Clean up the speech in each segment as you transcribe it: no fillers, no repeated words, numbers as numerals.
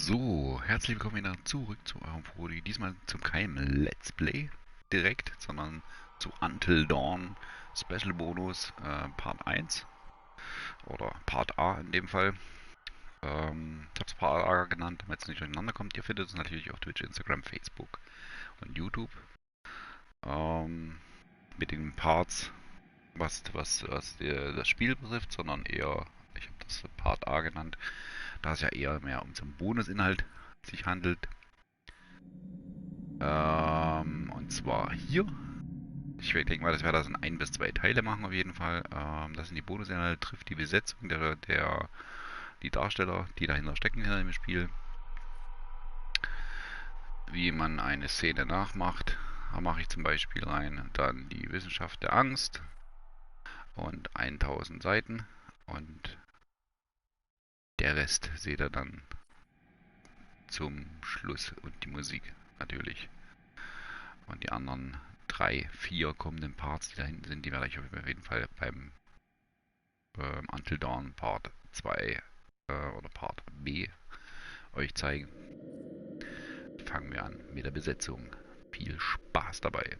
So, herzlich willkommen wieder zurück zu eurem Brody. Diesmal zu keinem Let's Play direkt, sondern zu Until Dawn Special Bonus Part 1 oder Part A in dem Fall. Ich habe es Part A genannt, damit es nicht durcheinander kommt. Ihr findet es natürlich auf Twitch, Instagram, Facebook und YouTube. Mit den Parts, was das Spiel betrifft, sondern eher, ich habe das Part A genannt, da es ja eher mehr um so einen Bonusinhalt sich handelt. Und zwar hier. Ich denke mal, dass wir das in 1 bis 2 Teile machen auf jeden Fall. Das sind die Bonusinhalte, trifft die Besetzung die Darsteller, die dahinter stecken hinter dem Spiel. Wie man eine Szene nachmacht. Da mache ich zum Beispiel rein. Dann die Wissenschaft der Angst. Und 1000 Seiten. Und der Rest seht ihr dann zum Schluss. Und die Musik natürlich. Und die anderen 3, 4 kommenden Parts, die da hinten sind, die werde ich auf jeden Fall beim Until Dawn Part 2 oder Part B euch zeigen. Fangen wir an mit der Besetzung. Viel Spaß dabei.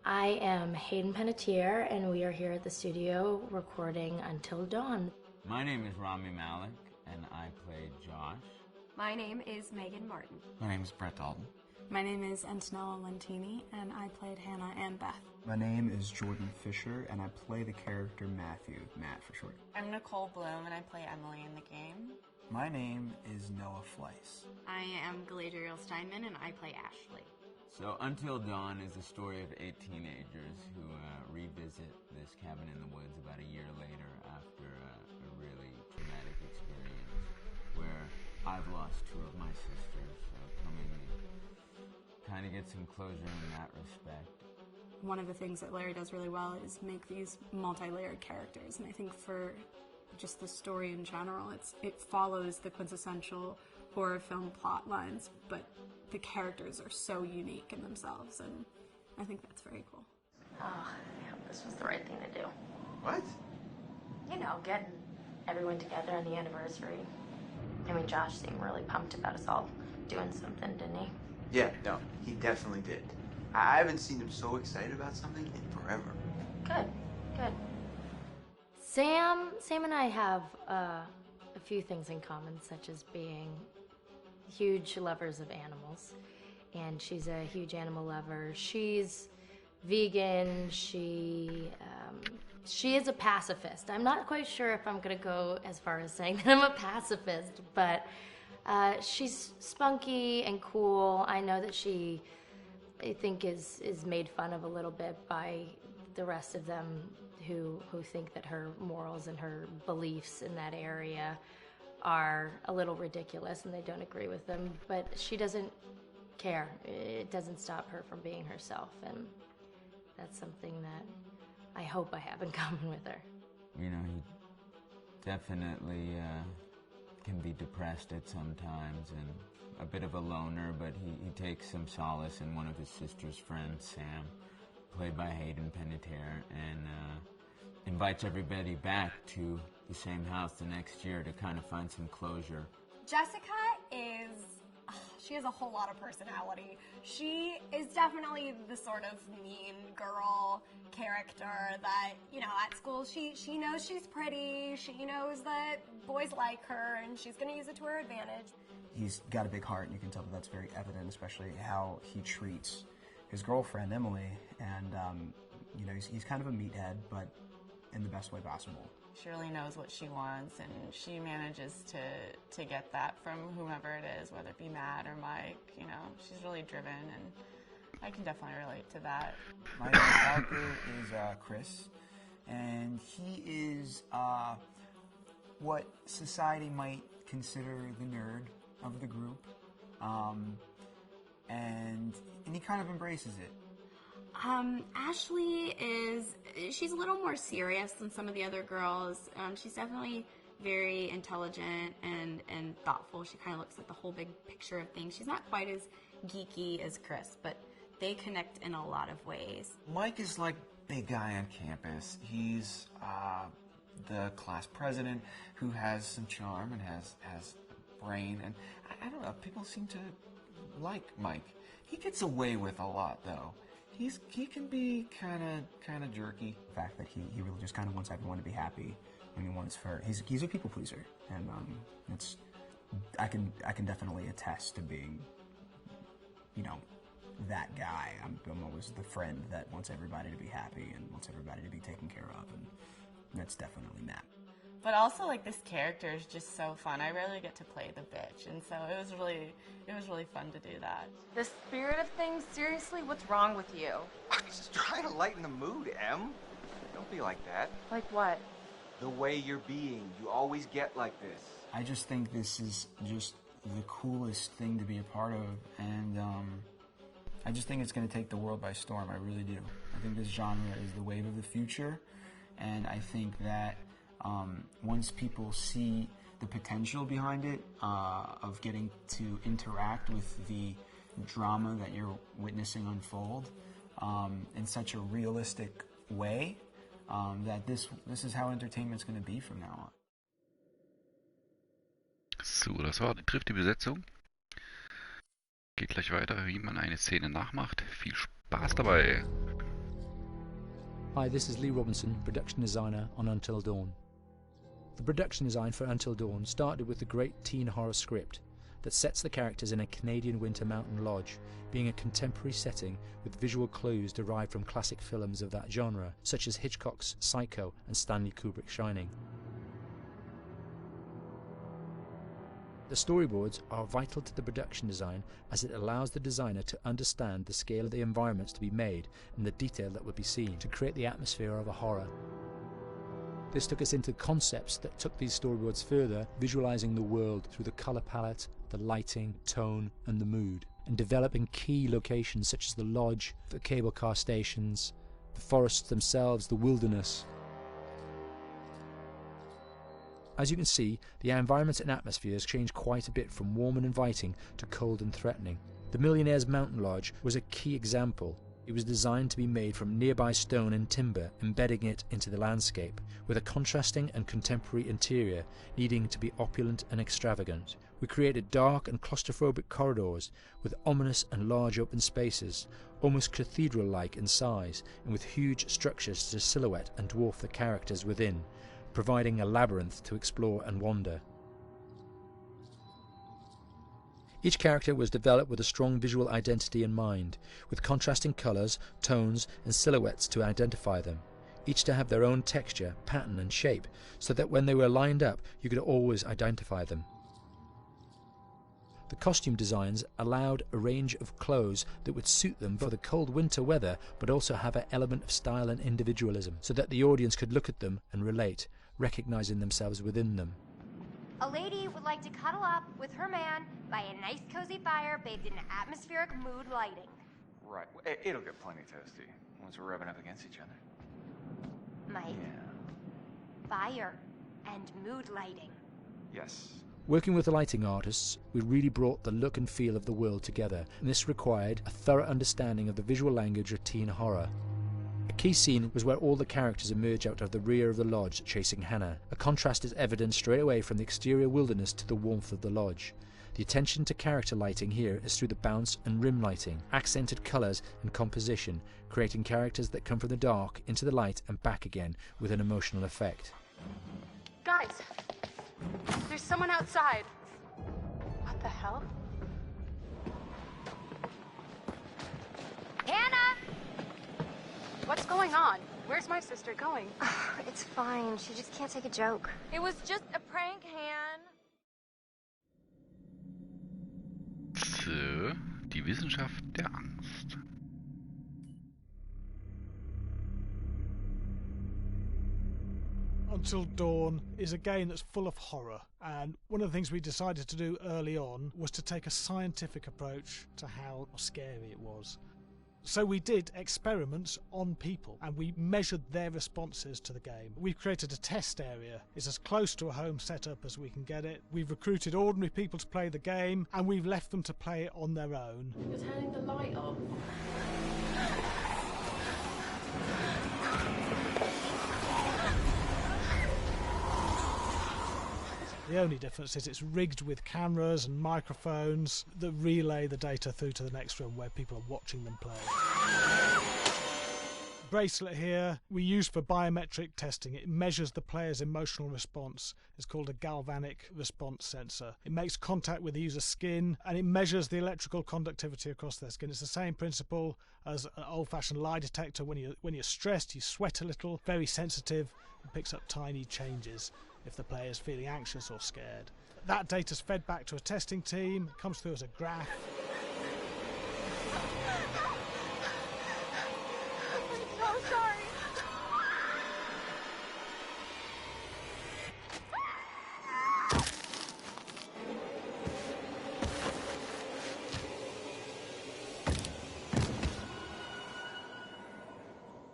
I am Hayden Panettiere, and we are here at the studio recording Until Dawn. My name is Rami Malek, and I play Josh. My name is Megan Martin. My name is Brett Dalton. My name is Antonella Lentini, and I played Hannah and Beth. My name is Jordan Fisher, and I play the character Matthew, Matt for short. I'm Nicole Bloom, and I play Emily in the game. My name is Noah Fleiss. I am Galadriel Steinman, and I play Ashley. So Until Dawn is the story of 8 teenagers who revisit this cabin in the woods about a year later after a really traumatic experience where I've lost 2 of my sisters, so coming to kind of get some closure in that respect. One of the things that Larry does really well is make these multi-layered characters, and I think for just the story in general, it follows the quintessential horror film plot lines, but the characters are so unique in themselves, and I think that's very cool. Oh, I hope this was the right thing to do. What? You know, getting everyone together on the anniversary. I mean, Josh seemed really pumped about us all doing something, didn't he? Yeah, no, he definitely did. I haven't seen him so excited about something in forever. Good, good. Sam and I have a few things in common, such as being huge lovers of animals, and she's a huge animal lover. She's vegan. She is a pacifist. I'm not quite sure if I'm gonna go as far as saying that I'm a pacifist, but she's spunky and cool. I know that she, I think, is made fun of a little bit by the rest of them who think that her morals and her beliefs in that area are a little ridiculous and they don't agree with them, but she doesn't care. It doesn't stop her from being herself, and that's something that I hope I have in common with her. You know, he definitely can be depressed at some times and a bit of a loner, but he takes some solace in one of his sister's friends, Sam, played by Hayden Panettiere, and invites everybody back to the same house the next year to kind of find some closure. Jessica she has a whole lot of personality. She is definitely the sort of mean girl character that, you know, at school she knows she's pretty, she knows that boys like her, and she's going to use it to her advantage. He's got a big heart, and you can tell that that's very evident, especially how he treats his girlfriend, Emily, and, you know, he's kind of a meathead, but in the best way possible. She really knows what she wants, and she manages to get that from whomever it is, whether it be Matt or Mike. You know, she's really driven, and I can definitely relate to that. My character is Chris, and he is what society might consider the nerd of the group, and he kind of embraces it. Ashley she's a little more serious than some of the other girls. She's definitely very intelligent and thoughtful. She kind of looks at the whole big picture of things. She's not quite as geeky as Chris, but they connect in a lot of ways. Mike is like big guy on campus. He's the class president who has some charm and has brain. And I don't know, people seem to like Mike. He gets away with a lot, though. He can be kind of jerky. The fact that he really just kind of wants everyone to be happy, and he's a people pleaser, and I can definitely attest to being, that guy. I'm always the friend that wants everybody to be happy and wants everybody to be taken care of, and that's definitely Matt. But also, like, this character is just so fun. I rarely get to play the bitch, and so it was really fun to do that. The spirit of things, seriously, what's wrong with you? I'm just trying to lighten the mood, Em. Don't be like that. Like what? The way you're being. You always get like this. I just think this is just the coolest thing to be a part of, and I just think it's going to take the world by storm. I really do. I think this genre is the wave of the future, and I think that once people see the potential behind it, of getting to interact with the drama that you're witnessing unfold in such a realistic way, that this is how entertainment's going to be from now on. So, das trifft die Besetzung. Geht gleich weiter, wie man eine Szene nachmacht. Viel Spaß dabei! Hi, this is Lee Robinson, production designer on Until Dawn. The production design for Until Dawn started with the great teen horror script that sets the characters in a Canadian winter mountain lodge, being a contemporary setting with visual clues derived from classic films of that genre, such as Hitchcock's Psycho and Stanley Kubrick's Shining. The storyboards are vital to the production design, as it allows the designer to understand the scale of the environments to be made and the detail that will be seen to create the atmosphere of a horror. This took us into concepts that took these storyboards further, visualizing the world through the color palette, the lighting, tone and the mood, and developing key locations such as the lodge, the cable car stations, the forests themselves, the wilderness. As you can see, the environments and atmospheres change quite a bit from warm and inviting to cold and threatening. The Millionaire's Mountain Lodge was a key example. It was designed to be made from nearby stone and timber, embedding it into the landscape, with a contrasting and contemporary interior needing to be opulent and extravagant. We created dark and claustrophobic corridors with ominous and large open spaces, almost cathedral-like in size, and with huge structures to silhouette and dwarf the characters within, providing a labyrinth to explore and wander. Each character was developed with a strong visual identity in mind, with contrasting colours, tones and silhouettes to identify them, each to have their own texture, pattern and shape, so that when they were lined up you could always identify them. The costume designs allowed a range of clothes that would suit them for the cold winter weather, but also have an element of style and individualism, so that the audience could look at them and relate, recognizing themselves within them. A lady would like to cuddle up with her man by a nice cozy fire bathed in atmospheric mood lighting. Right. It'll get plenty toasty once we're rubbing up against each other. Mike? Yeah. Fire and mood lighting. Yes. Working with the lighting artists, we really brought the look and feel of the world together, and this required a thorough understanding of the visual language of teen horror. A key scene was where all the characters emerge out of the rear of the lodge chasing Hannah. A contrast is evident straight away from the exterior wilderness to the warmth of the lodge. The attention to character lighting here is through the bounce and rim lighting, accented colours and composition, creating characters that come from the dark into the light and back again with an emotional effect. Guys, there's someone outside. What the hell? Hannah! What's going on? Where's my sister going? It's fine. She just can't take a joke. It was just a prank, Han. So, die Wissenschaft der Angst. Until Dawn is a game that's full of horror, and one of the things we decided to do early on was to take a scientific approach to how scary it was. So we did experiments on people and we measured their responses to the game. We've created a test area. It's as close to a home setup as we can get it. We've recruited ordinary people to play the game and we've left them to play it on their own. You're turning the light off. The only difference is it's rigged with cameras and microphones that relay the data through to the next room where people are watching them play. Bracelet here we use for biometric testing. It measures the player's emotional response. It's called a galvanic response sensor. It makes contact with the user's skin and it measures the electrical conductivity across their skin. It's the same principle as an old-fashioned lie detector. When you're stressed, you sweat a little, very sensitive, and picks up tiny changes if the player is feeling anxious or scared. That data's fed back to a testing team, comes through as a graph.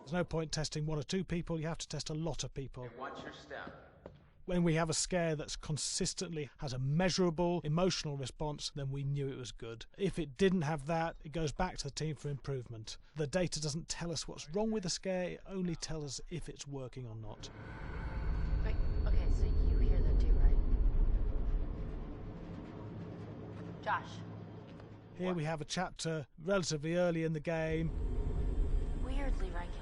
There's no point testing one or two people, you have to test a lot of people. And watch your step. When we have a scare that's consistently has a measurable emotional response, then we knew it was good. If it didn't have that, it goes back to the team for improvement. The data doesn't tell us what's wrong with the scare, it only tells us if it's working or not. Wait, okay, so you hear that too, right? Josh. Here we have a chapter relatively early in the game. Weirdly regular.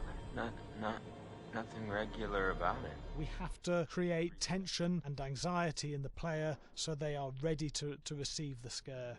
Nothing regular about it. We have to create tension and anxiety in the player so they are ready to receive the scare.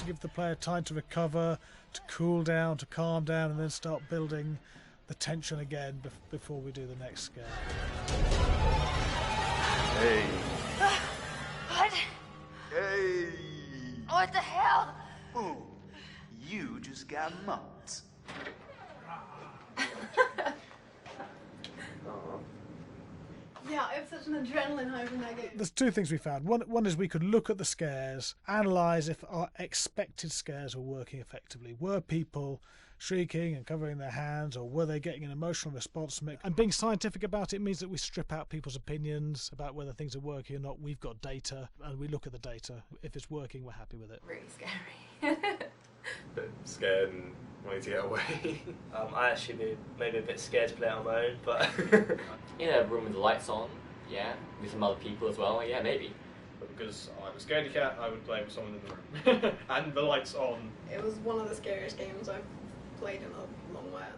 Give the player time to recover, to cool down, to calm down, and then start building the tension again before we do the next scare. Hey. What? Hey. What the hell? Ooh, you just got mugged. Yeah, I have such an adrenaline high from that game. There's two things we found. One is we could look at the scares, analyse if our expected scares were working effectively. Were people shrieking and covering their hands, or were they getting an emotional response from it? And being scientific about it means that we strip out people's opinions about whether things are working or not. We've got data, and we look at the data. If it's working, we're happy with it. Really scary. Bit scared and wanting to get away. I actually be maybe a bit scared to play it on my own, but in a room with the lights on, yeah, with some other people as well, yeah, maybe. But because I'm a scaredy cat, I would play with someone in the room and the lights on. It was one of the scariest games I've played in a long while.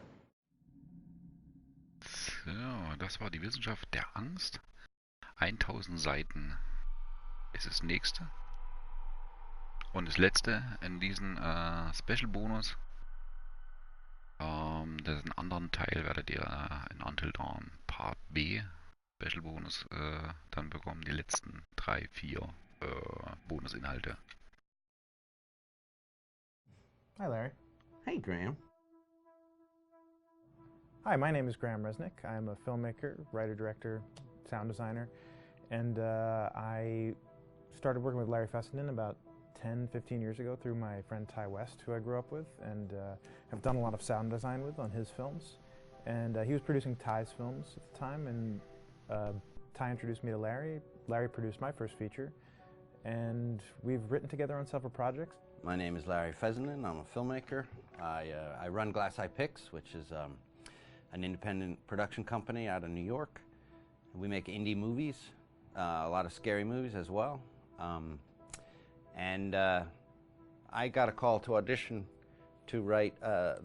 So, das war die Wissenschaft der Angst. 1000 Seiten ist das nächste. Und das letzte in diesem Special-Bonus. Das einen anderen Teil werdet ihr in Until Dawn Part B Special-Bonus dann bekommen. Die letzten 3, 4 Bonusinhalte. Hi, Larry. Hey, Graham. Hi, my name is Graham Resnick. I'm a filmmaker, writer, director, sound designer, and I started working with Larry Fessenden about 10-15 years ago through my friend Ty West, who I grew up with, and have done a lot of sound design with on his films. And he was producing Ty's films at the time, and Ty introduced me to Larry. Larry produced my first feature, and we've written together on several projects. My name is Larry Fessenden. I'm a filmmaker. I run Glass Eye Pix, which is an independent production company out of New York. We make indie movies, a lot of scary movies as well. And I got a call to audition to write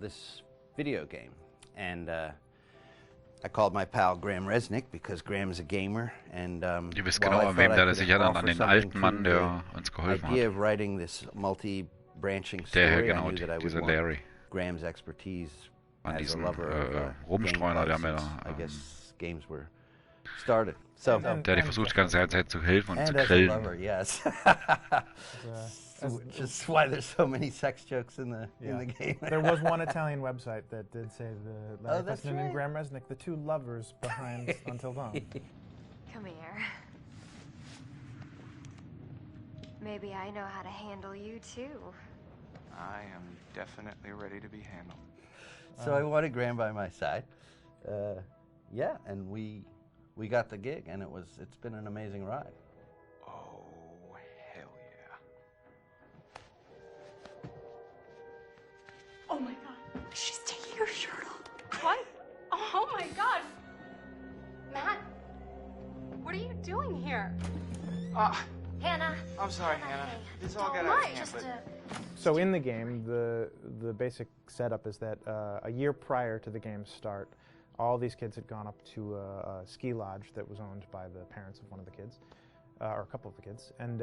this video game. And I called my pal Graham Resnick because Graham is a gamer. And Ihr wisst genau, an wem der sich erinnert, an den alten Mann, der uns geholfen idea hat. of writing this multi-branching Der story, genau, I knew that I would dieser want Larry. Graham's expertise An as a diesem lover of Rumstreuner, der gameplay mir since I guess games were started. So der dir versucht die ganze Zeit zu helfen und and zu as a grillen. lover, yes. Which is why there's so many sex jokes in the game. There was one Italian website that did say the Larry that's Fessenden and right. Graham Resnick, the two lovers behind Until Dawn. Come here. Maybe I know how to handle you too. I am definitely ready to be handled. So I wanted Graham by my side. Yeah, and we got the gig, and it's been an amazing ride. Oh, hell yeah. Oh my god. She's taking her shirt off. What? Oh my god. Matt, what are you doing here? Hannah. I'm sorry, Hannah. This all got Don't out of mind, hand, just but... So in the game, the basic setup is that a year prior to the game's start, all these kids had gone up to a ski lodge that was owned by the parents of one of the kids, or a couple of the kids, and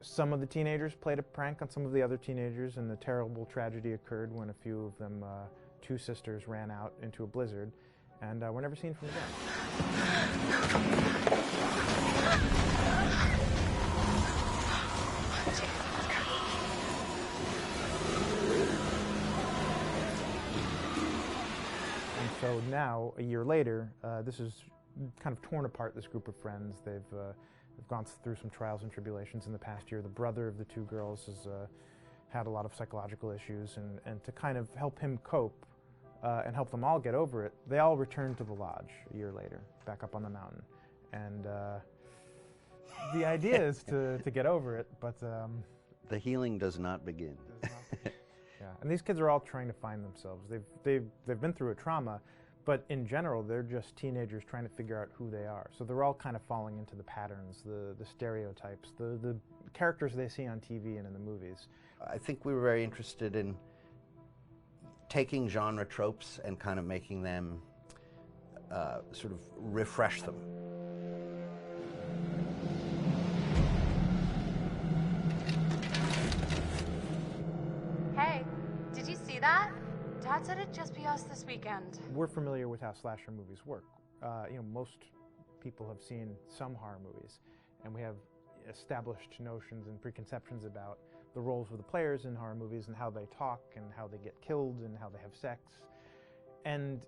some of the teenagers played a prank on some of the other teenagers, and the terrible tragedy occurred when a few of them, two sisters, ran out into a blizzard, and were never seen from again. So now, a year later, this is kind of torn apart, this group of friends. They've gone through some trials and tribulations in the past year. The brother of the two girls has had a lot of psychological issues, and to kind of help him cope and help them all get over it, they all returned to the lodge a year later, back up on the mountain. And the idea is to get over it, but... the healing does not begin. Yeah, and these kids are all trying to find themselves. They've been through a trauma, but in general, they're just teenagers trying to figure out who they are. So they're all kind of falling into the patterns, the stereotypes, the characters they see on TV and in the movies. I think we were very interested in taking genre tropes and kind of making them sort of refresh them. Hey, did you see that? Dad said it'd just be us this weekend. We're familiar with how slasher movies work. Most people have seen some horror movies, and we have established notions and preconceptions about the roles of the players in horror movies and how they talk and how they get killed and how they have sex. And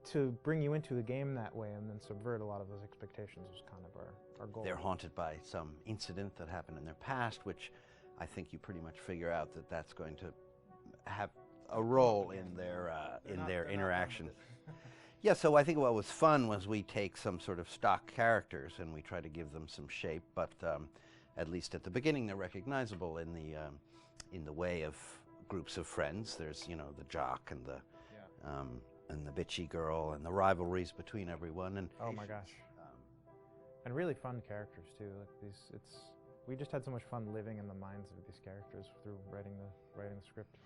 to bring you into the game that way and then subvert a lot of those expectations was kind of our goal. They're haunted by some incident that happened in their past, which I think you pretty much figure out that that's going to have a role in their interaction. Yeah, so I think what was fun was we take some sort of stock characters and we try to give them some shape, but at least at the beginning they're recognizable in the way of groups of friends. There's the jock and the bitchy girl and the rivalries between everyone. And oh my gosh, and really fun characters too. Like we just had so much fun living in the minds of these characters through writing the script.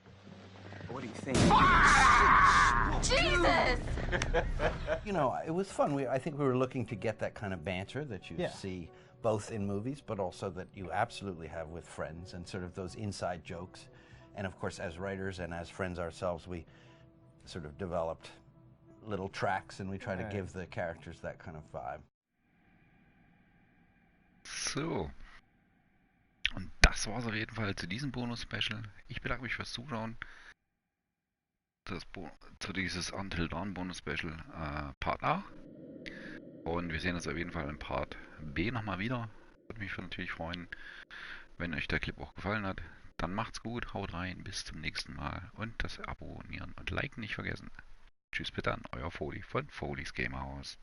What do you think? Jesus! It was fun. I think we were looking to get that kind of banter that you see both in movies, but also that you absolutely have with friends, and sort of those inside jokes. And of course, as writers and as friends ourselves, we sort of developed little tracks, and we try to give the characters that kind of vibe. So. Und das war's auf jeden Fall zu diesem Bonus-Special. Ich bedanke mich fürs Zuschauen. Zu dieses Until Dawn Bonus-Special Part A. Und wir sehen uns auf jeden Fall im Part B nochmal wieder. Würde mich natürlich freuen, wenn euch der Clip auch gefallen hat. Dann macht's gut, haut rein, bis zum nächsten Mal. Und das Abonnieren und Liken nicht vergessen. Tschüss, bis dann, euer Foley von Foley's Gamerhaus.